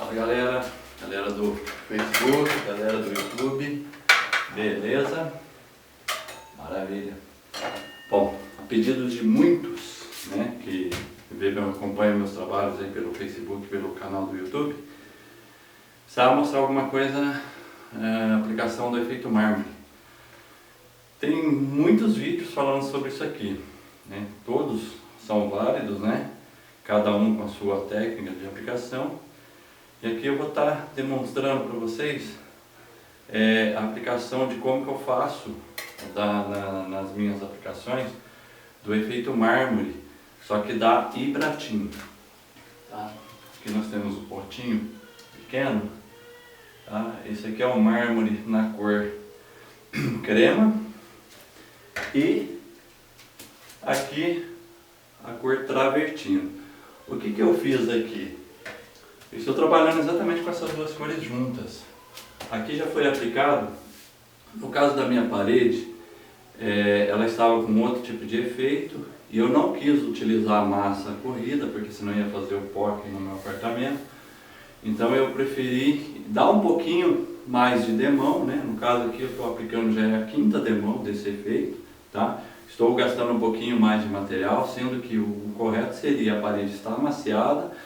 Fala galera do Facebook, galera do YouTube, beleza? Maravilha. Bom, a pedido de muitos, né, que acompanham meus trabalhos aí pelo Facebook, pelo canal do YouTube, precisava mostrar alguma coisa na aplicação do efeito mármore. Tem muitos vídeos falando sobre isso aqui, né? Todos são válidos, né? Cada um com a sua técnica de aplicação. E aqui eu vou estar demonstrando para vocês a aplicação de como que eu faço nas minhas aplicações do efeito mármore, só que da Ibratim. Tá? Aqui nós temos o potinho pequeno. Tá? Esse aqui é o mármore na cor crema e aqui a cor travertino. O que eu fiz aqui? Eu estou trabalhando exatamente com essas duas cores juntas. Aqui já foi aplicado, no caso da minha parede, ela estava com outro tipo de efeito e eu não quis utilizar a massa corrida, porque senão ia fazer o pó aqui no meu apartamento. Então eu preferi dar um pouquinho mais de demão, né? No caso aqui eu estou aplicando já a quinta demão desse efeito, tá? Estou gastando um pouquinho mais de material, sendo que o correto seria a parede estar amaciada,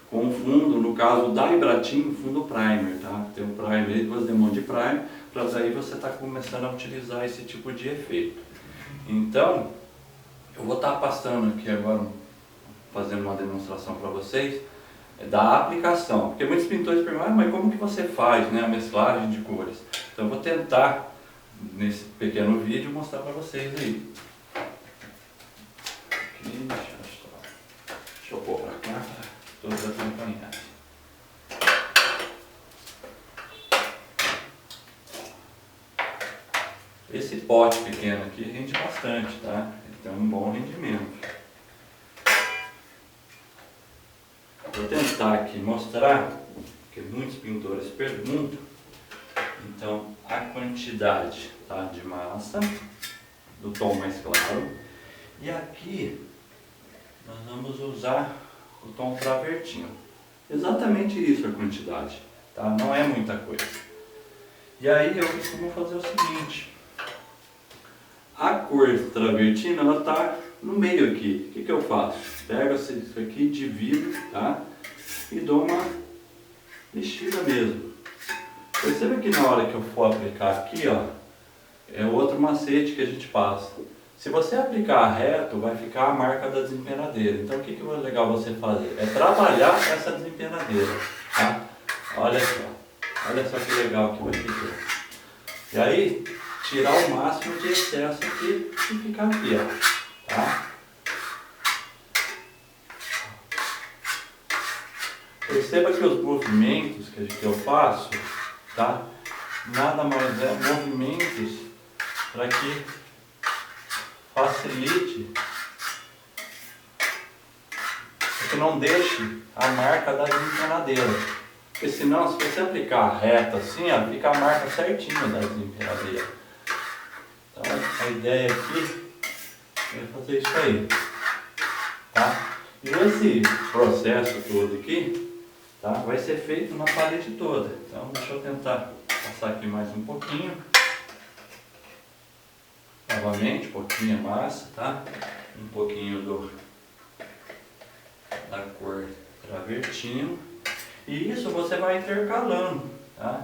com o fundo, no caso da Ibratim, fundo primer, tá? Tem um primer e duas demãos de primer, para daí você estar começando a utilizar esse tipo de efeito. Então, eu vou estar passando aqui agora, fazendo uma demonstração para vocês, da aplicação. Porque muitos pintores perguntam, mas como que você faz, né, a mesclagem de cores? Então eu vou tentar, nesse pequeno vídeo, mostrar para vocês aí. Aqui, deixa eu pôr para cá. Todos acompanhados. Esse pote pequeno aqui rende bastante, tá? Ele tem um bom rendimento. Vou tentar aqui mostrar, porque muitos pintores perguntam, então a quantidade, tá, de massa do tom mais claro. E aqui nós vamos usar o tom travertino. Exatamente isso a quantidade, tá? Não é muita coisa. E aí eu costumo fazer o seguinte: a cor travertino, ela tá no meio aqui. O que eu faço? Pego isso aqui, divido, tá? E dou uma mexida mesmo. Perceba que na hora que eu for aplicar aqui, ó, é outro macete que a gente passa. Se você aplicar reto, vai ficar a marca da desempenadeira. Então o que é legal você fazer? É trabalhar essa desempenadeira, tá? Olha só que legal que vai ficar. E aí, tirar o máximo de excesso aqui e ficar aqui, ó, tá? Perceba que os movimentos que eu faço, tá? Nada mais é movimentos para que facilite, que não deixe a marca da desempenadeira. Porque senão, se você aplicar reto assim, ó, fica a marca certinha da desempenadeira. Então a ideia aqui é fazer isso aí, tá? E esse processo todo aqui, tá, vai ser feito na parede toda. Então deixa eu tentar passar aqui mais um pouquinho. Novamente, um pouquinho a massa, tá? Um pouquinho da cor travertino. E isso você vai intercalando, tá?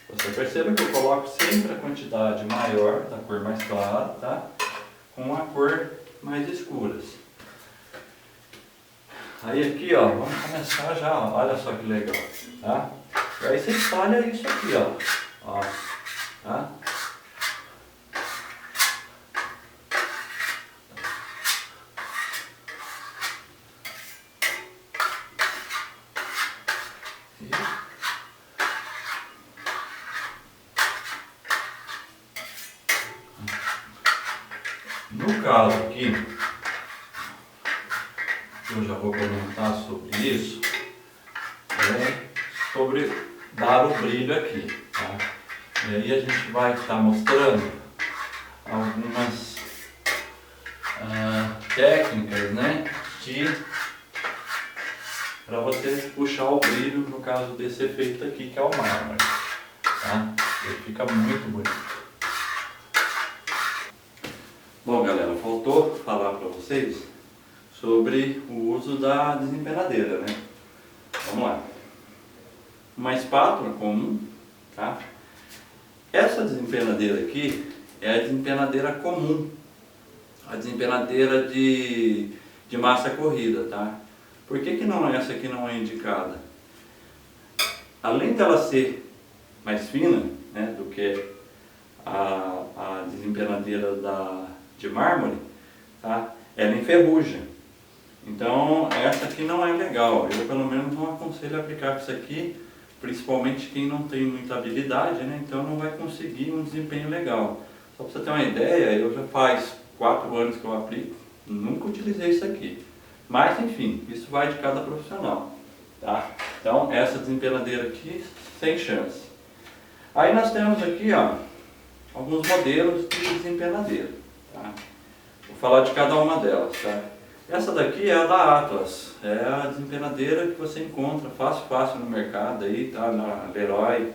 Você perceba que eu coloco sempre a quantidade maior da cor mais clara, tá? Com a cor mais escuras. Aí aqui, ó, vamos começar já, ó, olha só que legal, tá? E aí você espalha isso aqui, ó, tá? No caso aqui, eu já vou comentar sobre isso, sobre dar o brilho aqui, tá? E aí a gente vai estar mostrando algumas técnicas, né, de para você puxar o brilho no caso desse efeito aqui, que é o mármore. Tá? Ele fica muito bonito. Bom, galera, faltou falar para vocês sobre o uso da desempenadeira, né? Vamos lá. Uma espátula comum, tá? Essa desempenadeira aqui é a desempenadeira comum, a desempenadeira de massa corrida, tá? Por que que não, essa aqui não é indicada? Além dela ser mais fina, né, do que a desempenadeira de mármore, tá? Ela enferruja. Então essa aqui não é legal. Eu pelo menos não aconselho a aplicar isso aqui, principalmente quem não tem muita habilidade, né? Então não vai conseguir um desempenho legal. Só para você ter uma ideia, eu já faz 4 anos que eu aplico, nunca utilizei isso aqui. Mas enfim, isso vai de cada profissional, tá? Então essa desempenadeira aqui, sem chance. Aí nós temos aqui, ó, alguns modelos de desempenadeira, tá? Vou falar de cada uma delas, tá? Essa daqui é a da Atlas, é a desempenadeira que você encontra fácil no mercado aí, tá? Na Leroy,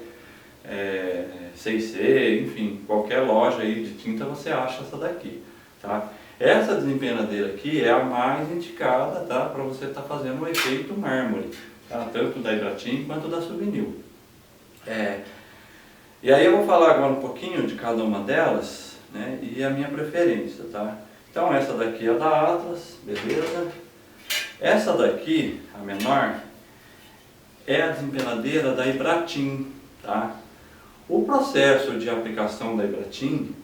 C&C, enfim, qualquer loja aí de tinta você acha essa daqui, tá? Essa desempenadeira aqui é a mais indicada, tá? Para você estar fazendo o efeito mármore, tá? Tanto da Hidratin quanto da Suvinil. E aí eu vou falar agora um pouquinho de cada uma delas, né? E a minha preferência, tá? Então essa daqui é a da Atlas, beleza? Essa daqui, a menor, é a desempenadeira da Hidratin, tá? O processo de aplicação da Hidratin,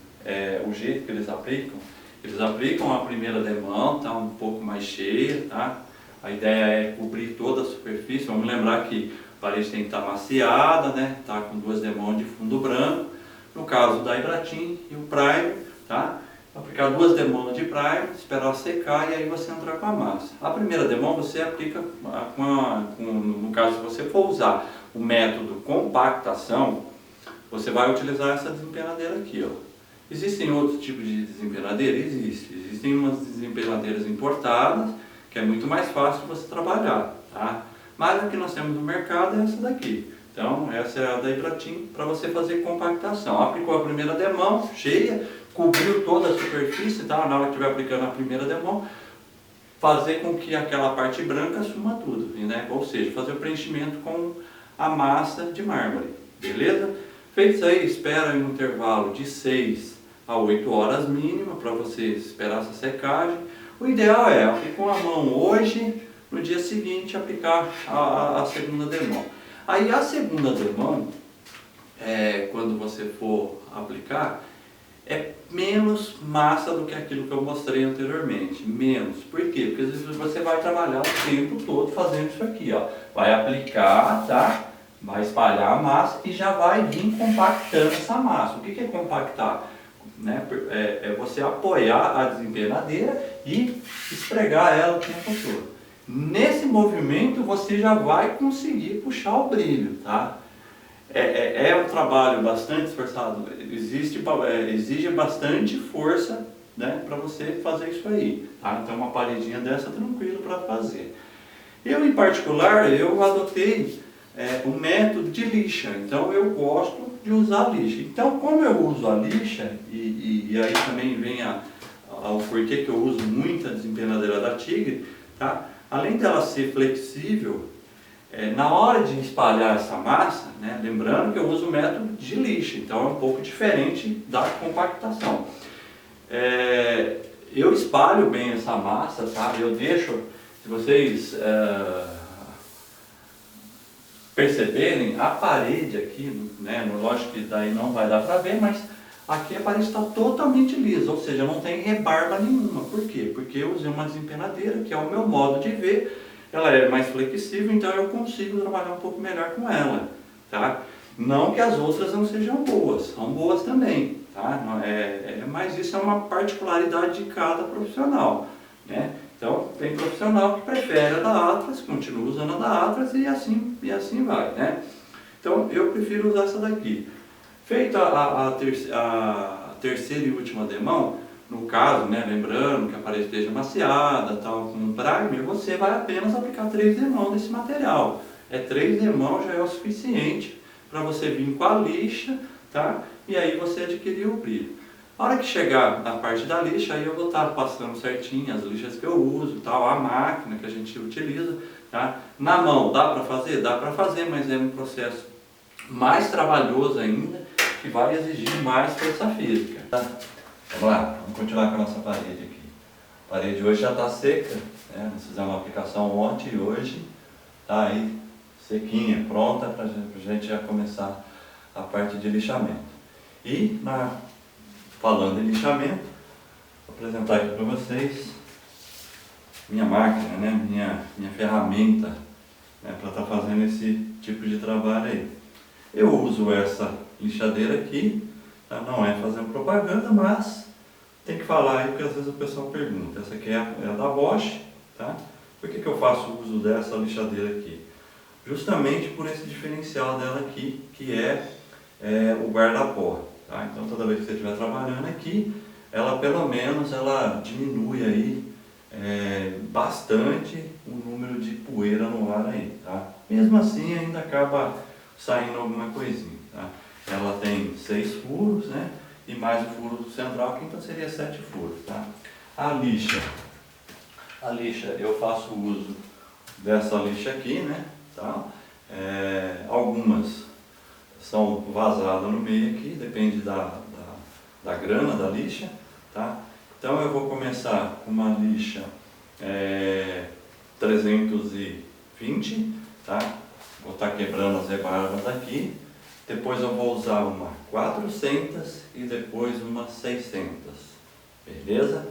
o jeito que eles aplicam a primeira demão, tá um pouco mais cheia, tá? A ideia é cobrir toda a superfície. Vamos lembrar que a parede tem que estar maciada, né? Tá com 2 demãos de fundo branco. No caso da Hidratin e o primer, tá? Aplicar 2 demãos de primer, esperar secar e aí você entrar com a massa. A primeira demão você aplica no caso se você for usar o método compactação, você vai utilizar essa desempenadeira aqui, ó. Existem outros tipos de desempenadeira? Existem umas desempenadeiras importadas, que é muito mais fácil de você trabalhar, tá? Mas a que nós temos no mercado é essa daqui. Então, essa é a da Hidratin para você fazer compactação. Aplicou a primeira demão, cheia, cobriu toda a superfície, tá? Na hora que estiver aplicando a primeira demão, fazer com que aquela parte branca suma tudo, né? Ou seja, fazer o preenchimento com a massa de mármore, beleza? Feito isso aí, espera em um intervalo de 6 a 8 horas mínima para você esperar essa secagem. O ideal é aplicar com a mão hoje, no dia seguinte aplicar a segunda demão. Aí a segunda demão, quando você for aplicar, é menos massa do que aquilo que eu mostrei anteriormente, menos. Por quê? Porque às vezes você vai trabalhar o tempo todo fazendo isso aqui, ó. Vai aplicar, tá? Vai espalhar a massa e já vai vir compactando essa massa. O que é compactar? Né? É você apoiar a desempenadeira e esfregar ela o tempo todo. Nesse movimento você já vai conseguir puxar o brilho, tá? É um trabalho bastante esforçado, exige bastante força, né, para você fazer isso aí, tá? Então uma paredinha dessa tranquilo para fazer. Eu em particular, eu adotei um método de lixa, então eu gosto de usar lixa. Então como eu uso a lixa, e aí também vem ao porquê que eu uso muito a desempenadeira da Tigre, tá? Além dela ser flexível, na hora de espalhar essa massa, né, lembrando que eu uso o método de lixa, então é um pouco diferente da compactação. Eu espalho bem essa massa, tá? Eu deixo, se vocês perceberem, a parede aqui, né, lógico que daí não vai dar para ver, mas aqui a parede está totalmente lisa, ou seja, não tem rebarba nenhuma. Por quê? Porque eu usei uma desempenadeira, que é o meu modo de ver. Ela é mais flexível, então eu consigo trabalhar um pouco melhor com ela, tá? Não que as outras não sejam boas, são boas também, tá? Mas isso é uma particularidade de cada profissional, né? Então, tem profissional que prefere a da Atlas, continua usando a da Atlas e assim vai, né? Então, eu prefiro usar essa daqui. Feita a terceira e última demão, no caso, né, lembrando que a parede esteja maciada, tal, com um primer, você vai apenas aplicar 3 demãos desse material. 3 demãos já é o suficiente para você vir com a lixa, tá? E aí você adquirir o brilho. A hora que chegar na parte da lixa, aí eu vou estar passando certinho as lixas que eu uso, tal, a máquina que a gente utiliza, tá? Na mão, dá para fazer? Dá para fazer, mas é um processo mais trabalhoso ainda, que vai exigir mais força física. Tá? Vamos lá, vamos continuar com a nossa parede aqui. A parede hoje já está seca, né? Nós fizemos uma aplicação ontem e hoje está aí sequinha, pronta para a gente já começar a parte de lixamento. E falando em lixamento, vou apresentar aqui para vocês minha máquina, né? minha ferramenta, né? Para estar fazendo esse tipo de trabalho aí. Eu uso essa lixadeira aqui, tá? Não é fazendo propaganda, mas tem que falar aí porque às vezes o pessoal pergunta. Essa aqui é a da Bosch, tá? Por que eu faço uso dessa lixadeira aqui? Justamente por esse diferencial dela aqui, que é o guarda-pó. Tá? Então toda vez que você estiver trabalhando aqui, ela pelo menos diminui aí bastante o número de poeira no ar aí. Tá? Mesmo assim ainda acaba saindo alguma coisinha. Tá? Ela tem 6 furos, né? E mais o furo central, que então seria 7 furos. Tá? A lixa, eu faço uso dessa lixa aqui, né? Tá? Algumas são vazadas no meio aqui, depende da grana da lixa. Tá? Então eu vou começar com uma lixa 320, tá? Vou estar quebrando as rebarbas aqui. Depois eu vou usar uma 400 e depois uma 600, beleza?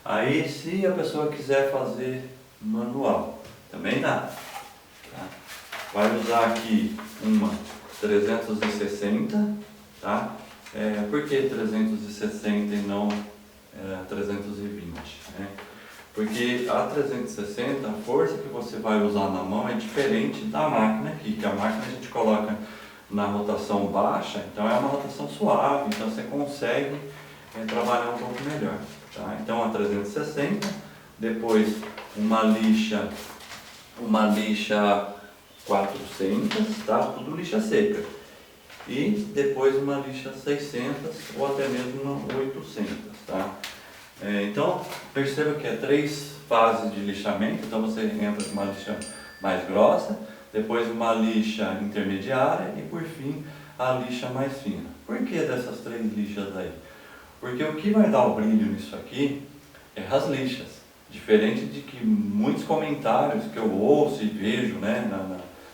Aí se a pessoa quiser fazer manual, também dá. Tá? Vai usar aqui uma 360, tá? Por que 360 e não 320? Né? Porque a 360, a força que você vai usar na mão é diferente da máquina aqui, que a máquina a gente coloca na rotação baixa, então é uma rotação suave, então você consegue trabalhar um pouco melhor. Tá? Então a 360, depois uma lixa 400, tá? Tudo lixa seca. E depois uma lixa 600 ou até mesmo uma 800, tá? Então perceba que é 3 fases de lixamento. Então você entra com uma lixa mais grossa, depois uma lixa intermediária e por fim a lixa mais fina. Por que dessas 3 lixas aí? Porque o que vai dar o brilho nisso aqui é as lixas. Diferente de que muitos comentários que eu ouço e vejo, né,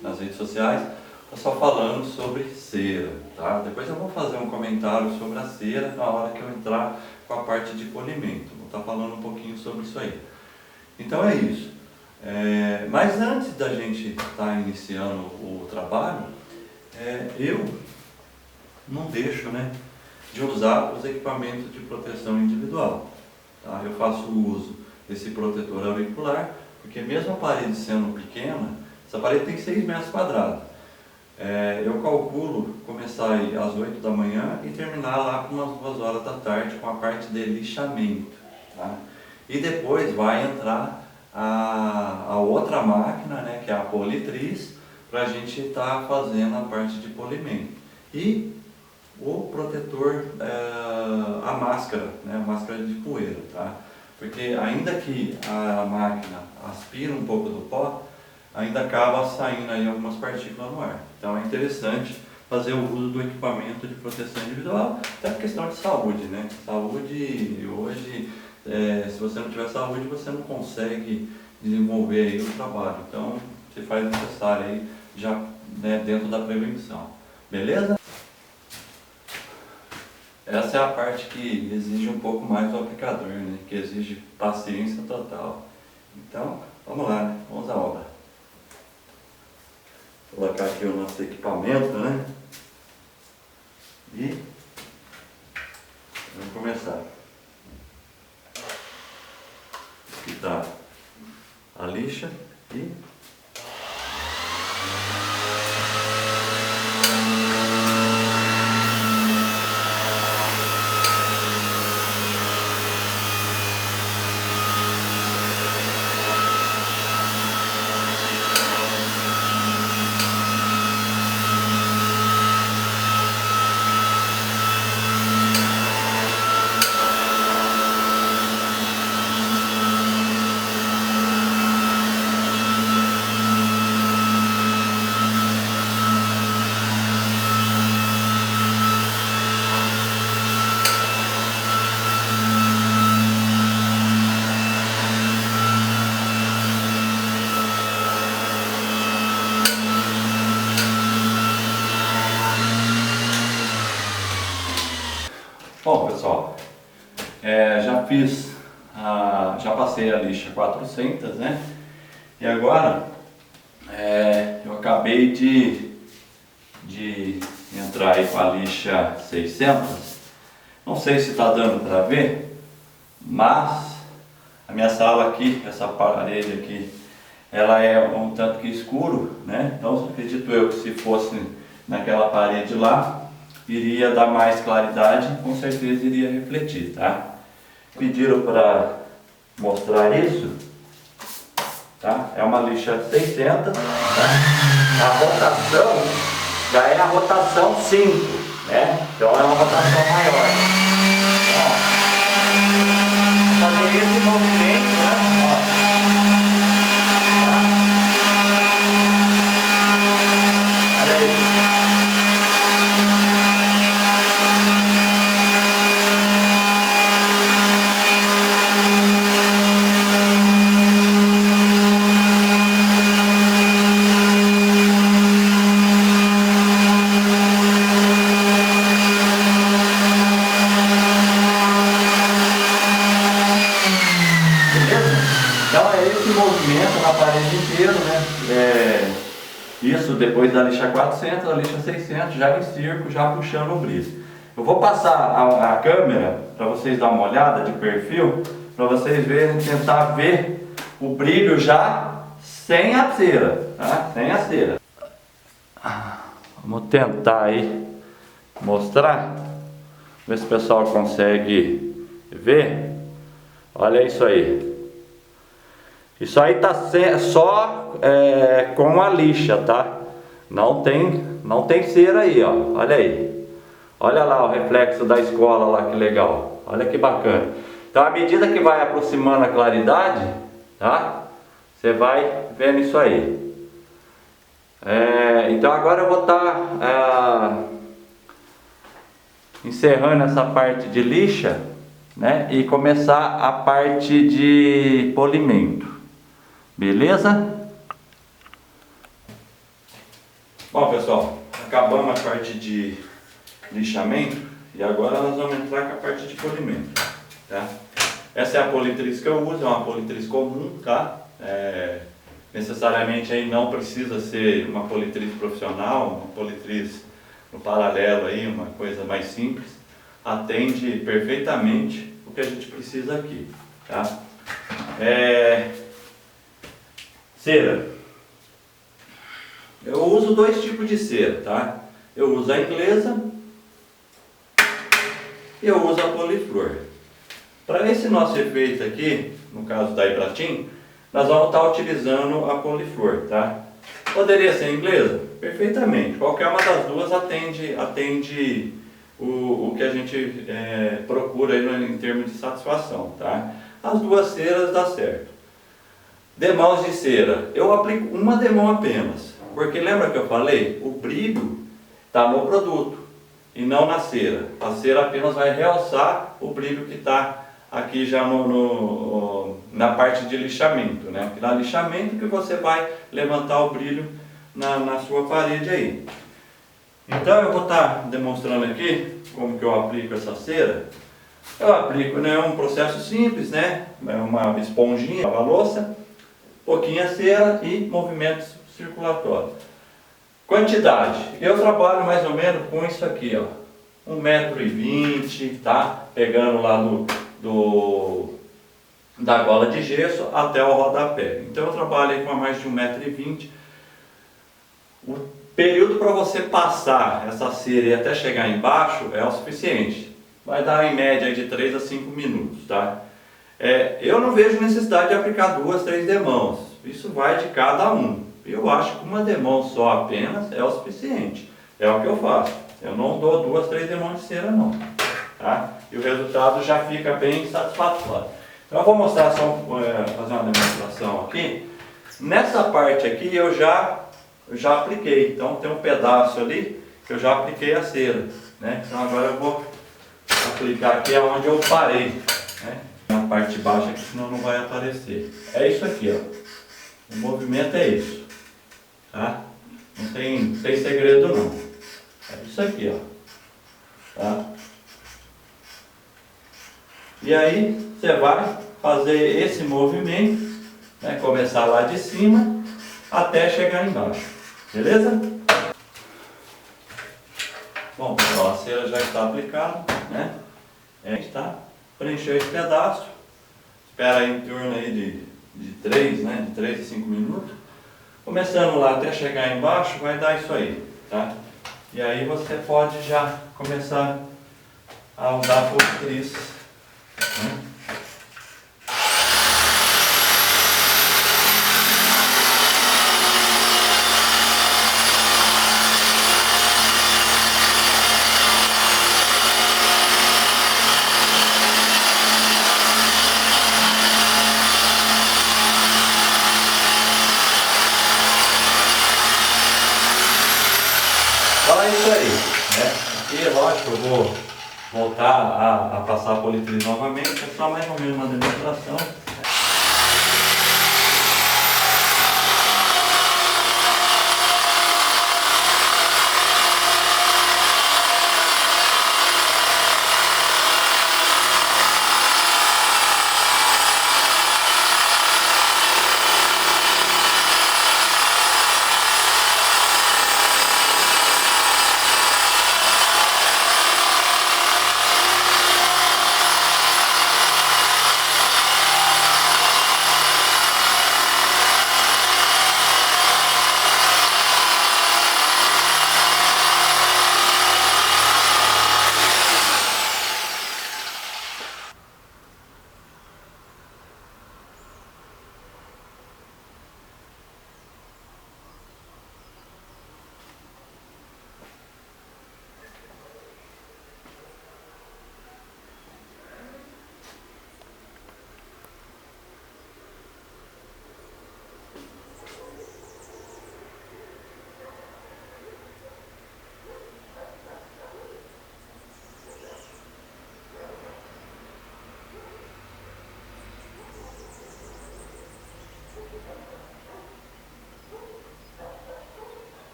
nas redes sociais, só falando sobre cera, tá? Depois eu vou fazer um comentário sobre a cera na hora que eu entrar com a parte de polimento. Vou estar falando um pouquinho sobre isso aí. Então é isso. Mas antes da gente estar iniciando o trabalho, eu não deixo, né, de usar os equipamentos de proteção individual. Tá? Eu faço uso desse protetor auricular, porque mesmo a parede sendo pequena, essa parede tem 6 metros quadrados. Eu calculo começar aí às 8 da manhã e terminar lá por umas 2 horas da tarde com a parte de lixamento. Tá? E depois vai entrar a outra máquina, né, que é a politriz, para a gente estar fazendo a parte de polimento. E o protetor, a máscara, né, a máscara de poeira. Tá? Porque ainda que a máquina aspira um pouco do pó, ainda acaba saindo aí algumas partículas no ar. Então é interessante fazer o uso do equipamento de proteção individual, até por questão de saúde, né? Saúde, hoje, se você não tiver saúde, você não consegue desenvolver aí o trabalho. Então, se faz necessário aí, já, né, dentro da prevenção. Beleza? Essa é a parte que exige um pouco mais do aplicador, né? Que exige paciência total. Então, vamos lá, né? Vamos à obra. Vou colocar aqui o nosso equipamento, né? E vamos começar. Aqui está a lixa e fiz, já passei a lixa 400, né? E agora eu acabei de entrar aí com a lixa 600. Não sei se está dando para ver, mas a minha sala aqui, essa parede aqui, ela é um tanto que escuro, né? Então acredito eu que se fosse naquela parede lá, iria dar mais claridade, com certeza iria refletir, tá? Pediram para mostrar isso, tá? É uma lixa 600, tá? A rotação já é a rotação 5, né? Então é uma rotação maior. Ó, fazer esse movimento, né? Ó. Olha aí. Então é esse movimento na parede inteira, né? Isso depois da lixa 400, a lixa 600, já em circo, já puxando o brilho. Eu vou passar a câmera para vocês dar uma olhada de perfil, para vocês verem, tentar ver o brilho já sem a cera, tá? Sem a cera. Vamos tentar aí mostrar, ver se o pessoal consegue ver. Olha isso aí. Isso aí tá só com a lixa, tá? Não tem cera aí, ó. Olha aí. Olha lá o reflexo da escola lá, que legal. Olha que bacana. Então, à medida que vai aproximando a claridade, tá? Você vai vendo isso aí. Então agora eu vou estar encerrando essa parte de lixa, né? E começar a parte de polimento. Beleza? Bom, pessoal, acabamos a parte de lixamento e agora nós vamos entrar com a parte de polimento, tá? Essa é a politriz que eu uso, é uma politriz comum, tá? Necessariamente aí não precisa ser uma politriz profissional, uma politriz no paralelo aí, uma coisa mais simples. Atende perfeitamente o que a gente precisa aqui, tá? Cera. Eu uso dois tipos de cera, tá? Eu uso a inglesa e eu uso a poliflor. Para esse nosso efeito aqui, no caso da Ibratim, nós vamos estar utilizando a poliflor, tá? Poderia ser inglesa? Perfeitamente. Qualquer uma das duas atende o que a gente procura aí em termos de satisfação, tá? As duas ceras dá certo. Demãos de cera, eu aplico uma demão apenas, porque lembra que eu falei? O brilho está no produto e não na cera. A cera apenas vai realçar o brilho que está aqui já na parte de lixamento, né? Na lixamento que você vai levantar o brilho na sua parede aí. Então eu vou estar demonstrando aqui como que eu aplico essa cera. Eu aplico, né, um processo simples, né? Uma esponjinha, lava a louça, pouquinha cera e movimentos circulatórios. Quantidade, eu trabalho mais ou menos com isso aqui, ó, 1,20 m, tá? Pegando lá da gola de gesso até o rodapé. Então eu trabalho aí com mais de 1,20 m. O período para você passar essa cera e até chegar embaixo é o suficiente. Vai dar em média de 3 a 5 minutos, tá? Eu não vejo necessidade de aplicar 2, 3 demãos. Isso vai de cada um. Eu acho que uma demão só apenas é o suficiente. É o que eu faço. Eu não dou 2, 3 demãos de cera não, tá? E o resultado já fica bem satisfatório. Então eu vou mostrar só, fazer uma demonstração aqui. Nessa parte aqui eu já apliquei. Então tem um pedaço ali que eu já apliquei a cera, né? Então agora eu vou aplicar aqui onde eu parei, né? Na parte de baixo aqui, senão não vai aparecer. É isso aqui, ó. O movimento é isso, tá? Não tem segredo não. É isso aqui, ó. Tá? E aí você vai fazer esse movimento, né? Começar lá de cima até chegar embaixo, beleza? Bom pessoal, a cera já está aplicada, né? Tá? Preencheu esse pedaço, espera aí em torno aí de 3, né? De 3 a 5 minutos. Começando lá até chegar embaixo, vai dar isso aí, tá? E aí você pode já começar a usar a fostriz, né? Então é isso aí, né? Aqui, lógico, eu vou voltar a passar a politriz novamente, é só mais ou menos uma demonstração.